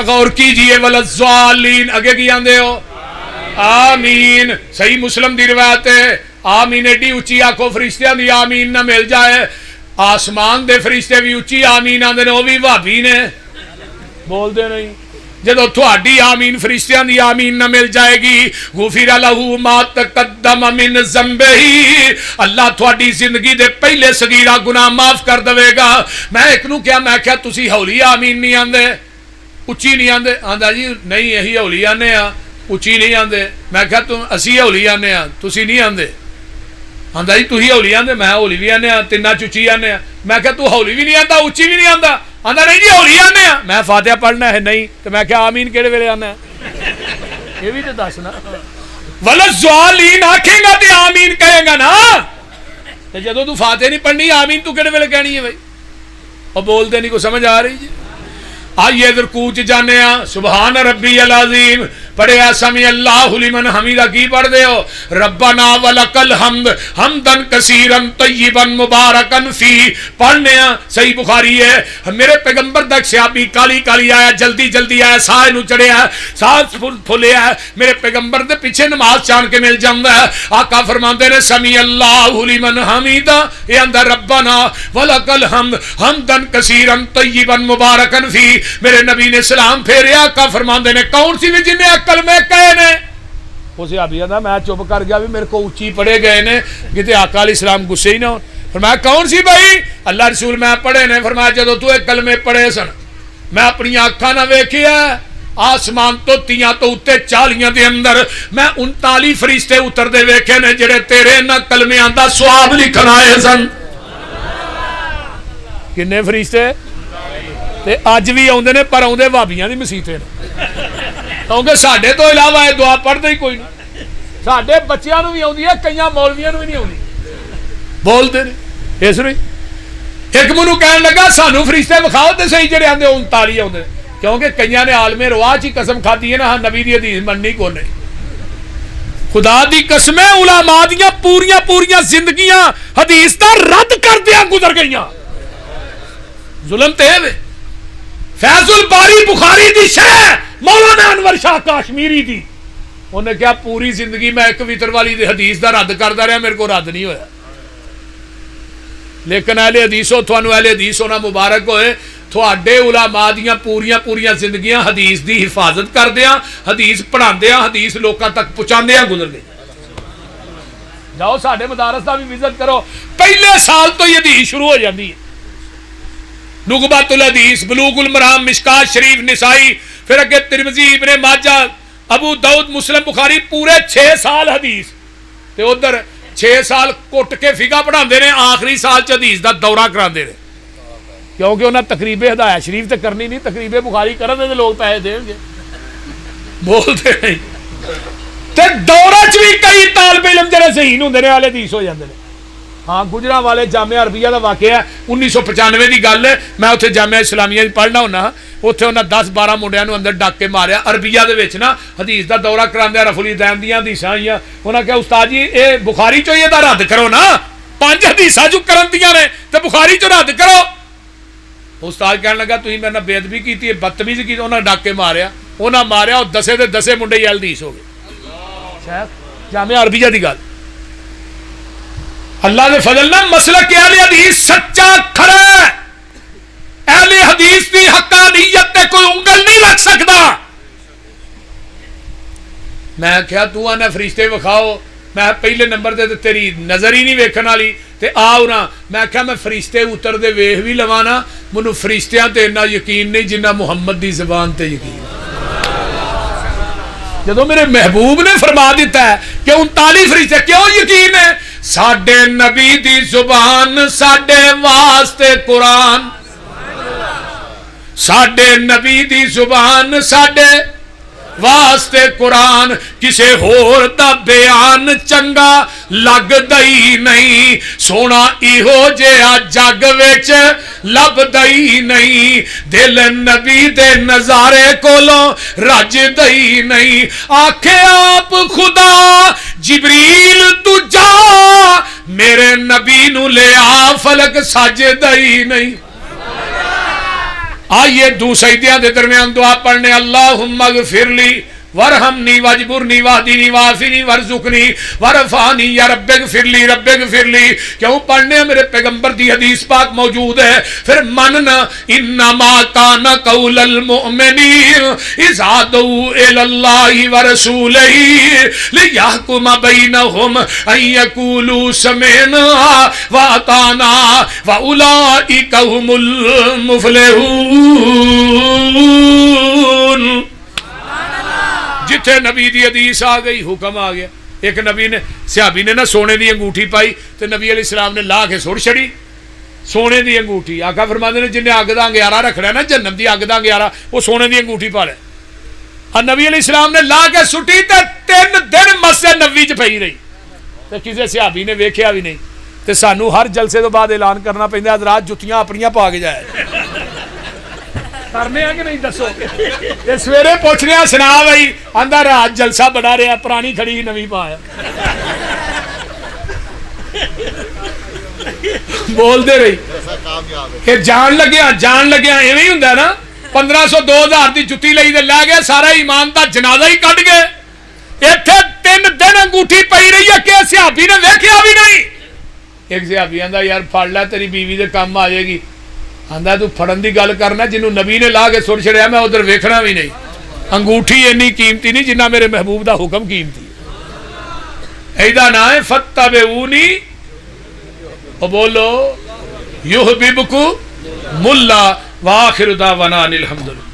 गौर कीजिए, वलज़्ज़ालीन अगे की आंदे हो आमीन। सही मुस्लिम दी रिवायत है, आमीन एडी उची आखो फरिश्तियां दी आमीन ना मिल जाए, आसमान दे फरिश्ते भी उची आमीन आंदे ने, वो भी भाभी ने बोलते नहीं। जदों तुहाडी आमीन फरिश्तियां दी आमीन ना मिल जाएगी, गुफिर लहू मा तक़द्दम मिन ज़ंबिही, अल्लाह तुहाडी जिंदगी दे पहले सगीरा गुनाह माफ कर देगा। मैं एक नूं क्या, मैं क्या तुसी हौली आमीन नहीं आंदे, उची नहीं आंदे? आंदा जी नहीं अही हौली आने आ, उची नहीं आंदे। मैं क्या तुम असी हौली आने आ, तुसी नहीं आंदे? आंदा जी तुही हौली आंदे, मैं हौली भी आने आ, तिन्ना उची आने आ। मैं क्या तू हौली भी नहीं आंदा, उची भी नहीं आंदा? आंदा नहीं जी हौली आने आ। मैं फातिहा पढ़ना है नहीं, तो मैं क्या आमीन केड़े वेले आना है? ये भी तो दसना। वलज़्ज़ालीन आखेगा तो आमीन कहेगा ना, तो जदों तू फातिहा नहीं पढ़नी आमीन तू केड़े वेले कहनी है भाई? और बोलते नहीं, को समझ आ रही जी? आइए इधर कूच जाने आ, सुबहान रब्बी अल अज़ीम पढ़े आ, समी अल्लाहु लिमन हमीदा की पढ़ दे हो, रब्बना वलकल हम्द हमदन कसीरन तय्यिबन मुबारकन फी पढ़ने आ। सही बुखारी है, मेरे पैगंबर दा सहाबी काली काली आया, जल्दी जल्दी आया, साह नूं चढ़िया, साह फुलिया, मेरे पैगंबर दे पीछे नमाज चाण के मिल जांदा है। आका फरमांदे ने समी अल्लाहु लिमन हमीदा, ये अंदर रब्बना वलकल हम्द हमदन कसीरन तय्यिबन मुबारकन फी। मेरे नबी ने सलाम फेरिया, आका फरमांदे ने कौन सी भी जिन्हें अकल में कहे ने? उस अभिया था मैं चुप कर गया भी मेरे को उच्ची पढ़े गए ने, किते आका अलैहिस्सलाम गुस्से ही ना हो। फरमाया कौन सी भाई? अल्लाह रसूल मैं पढ़े ने। फरमाया जदों तू एक कलमे पढ़े सन, मैं अपनी आंखा ना वेखिया, आसमान तो तियां तो उत्ते 40 दे अंदर मैं 39 फरिश्ते उतरदे वेखे ने, जेड़े तेरे ना कलमियां दा सवाब लिखण आए सन। किन्ने फरिश्ते? ते अज भी आउंदे ने, पर आउंदे भाबियां दी मसीते ने, क्योंकि साडे तो इलावा ये दुआ पढ़ते ही कोई नहीं। साडे बच्चियां नूं भी आउंदी है, कई मौलवियां नूं भी नहीं आउंदी, बोलते ने। इस एक मैनू कहन लगा सानू फरिश्ते विखाओ तो सही, जेड़े आंदे 39 आउंदे, क्योंकि कईयां ने आलमे रवाज ही कसम खाधी है ना, हाँ नबी दी हदीस मननी को नहीं। खुदा दी कसम है, उलमा दियां पूरियां पूरियां जिंदगियां हदीस दा रद्द करदियां गुजर गईयां। जुल्म ते है। फैजुल बारी बुखारी दी शरह मौलाना अनवर शाह काश्मीरी दी, उन्हें क्या पूरी जिंदगी मैं एक वितर वाली हदीस का रद्द करता रहा, मेरे को रद्द नहीं होया। लेकिन अहले हदीसो, तुहानू अहले हदीस होना मुबारक होए, तुहाडे उलमा दियां पूरियां पूरियां जिंदगियां हदीस की हिफाजत करदियां, हदीस पढ़ांदियां, हदीस लोकां तक पहुंचांदियां गुजर गई। जाओ साडे मदारस का भी विजिट करो, पहले साल तो ये हदीस शुरू हो जाती है। नुगबतुल हदीस, बुलूगुल मराम, मिशकात शरीफ, निसाई, फिर अगे तिरमिजी, इब्ने माजा, अबू दाऊद, मुस्लिम, बुखारी, पूरे 6 साल हदीस। ते उधर 6 साल कुट के फिगा पढ़ाते हैं, आखिरी साल च हदीस का दौरा कराते हैं, क्योंकि उन्हें तकरीबे हदायत शरीफ तो करनी नहीं, तकरीबे बुखारी करन तो लोग पैसे देंगे, बोलते नहीं। ते दौरा च भी कई तालिब इल्म जेहड़े ज़हीन होंदे ने, अहले हदीस हो जाते हैं। हाँ गुजरा वाले जामिया अरबिया का वाकया 1995 की गल है, मैं उत्थे जामिया इस्लामिया पढ़ना होना, उत्थे उन्हें 10-12 मुंडियां अंदर डक के मारिया अरबिया दे विच ना, हदीस का दौरा करांदे रफुल दैन दियां हदीसां आईयां, उन्हें कहा उस्ताद जी ये बुखारी चो ये रद्द करो ना, 5 हदीसां जो करन दियां ने ते बुखारी चो रद्द करो। उस्ताद कहने लगा तुसीं मेरे नाल बेअदबी कीती, बदतमीजी की, उन्हें डक के मारिया, उन्हें मारिया और 10 दे 10 मुंडे ही हदीस हो गए। जामिया अरबिया की गल, अल्लाह के फजल ना मसलक अहले हदीस सच्चा खरा है, अहले हदीस की हक्कानियत ते कोई उंगल नहीं लग सकता। मैं क्या तू आना फरिश्ते विखाओ, मैं पहले नंबर ते तेरी नजर ही नहीं वेखण वाली, ते आओ ना, मैं क्या मैं फरिश्ते उतरदे वेख भी लवां ना, मैनूं फरिश्तियां ते इन्ना यकीन नहीं जिन्ना मुहम्मद की जबान ते यकीन। जदों मेरे महबूब ने फरमा दिता है कि 39 फरिश्ते, क्यों यकीन है? साडे नबी दी जुबान साडे वास्ते कुरान, साडे नबी दी जुबान साडे वास्ते कुरान, किसे होर दा बयान चंगा लगदा ही नहीं, सोना इहो जिहा जग विच लभदा ही नहीं, दिल नबी दे नजारे कोलों रजदा ही नहीं, आखे आप खुदा जिबरील तू जा, मेरे नबी नू ले आ, फलक सजदा ही नहीं। आइए दो सजदियां के दरमियान दुआ पढ़ने, अल्लाहुम्मा गफिरली वरहमनी वजबुरनी वाहदीनी वाफिनी वरजुकनी वरफानी या रब्बे गफिरली। क्यों पढ़ने? मेरे पैगंबर दी हदीस पाक मौजूद है। फिर मनना इन्नमा काना कौलल मुमिनीन इज़ा दुऊ इलल्लाहि व रसूलिही लियहकुम बैनहुम अन यकूलू समिअना व अताना व उलाइका हुमुल मुफलिहून। जिथे नबी दी हदीस आ गई हुक्म आ गया। एक नबी ने सहाबी ने ना सोने की अंगूठी पाई तो नबी अलैहिस्सलाम ने ला के सुट छड़ी सोने की अंगूठी। आका फरमाते ने जिन्हें अग का अंगियारा रखना ना, जन्नत की अग का अंगियारा, वो सोने की अंगूठी पा ले। नबी अलैहिस्सलाम ने ला के सुटी तो 3 दिन मस्जिद नबी च पई रही तो किसी सहाबी ने वेख्या भी नहीं। तो सानू हर जलसे तो बाद ऐलान करना पैंदा, हज़रात जुत्तियां अपनियां पा के जाए करने कि नहीं दसो। सवेरे पूछ रहा सुना भाई, आंदा रात जलसा बना रहा, पुरानी खड़ी नवी पाया। बोलते रही जान लग्या इवें ही हुंदा ना। 1500-2000 की जुत्ती लई ते लै गया, सारा ईमान का जनाजा ही कढ़ गए। इत्थे 3 दिन अंगूठी पई रही है कि सहाबी ने वेख्या भी नहीं। एक सहाबी आंदा यार फड़ लै, तेरी बीवी दे काम आ जाएगी। आंदा तू फड़न की गल करना, जिन्हों नबी ने ला के सुर छड़िया मैं उधर वेखना भी नहीं। अंगूठी इन्नी कीमती नहीं जिन्ना मेरे महबूब का हुक्म कीमती। एदा ना है फत्तबिऊनी, बोलो युहबिबकुमुल्लाह व आखिरु दावाना अनिल हम्दुलिल्लाह।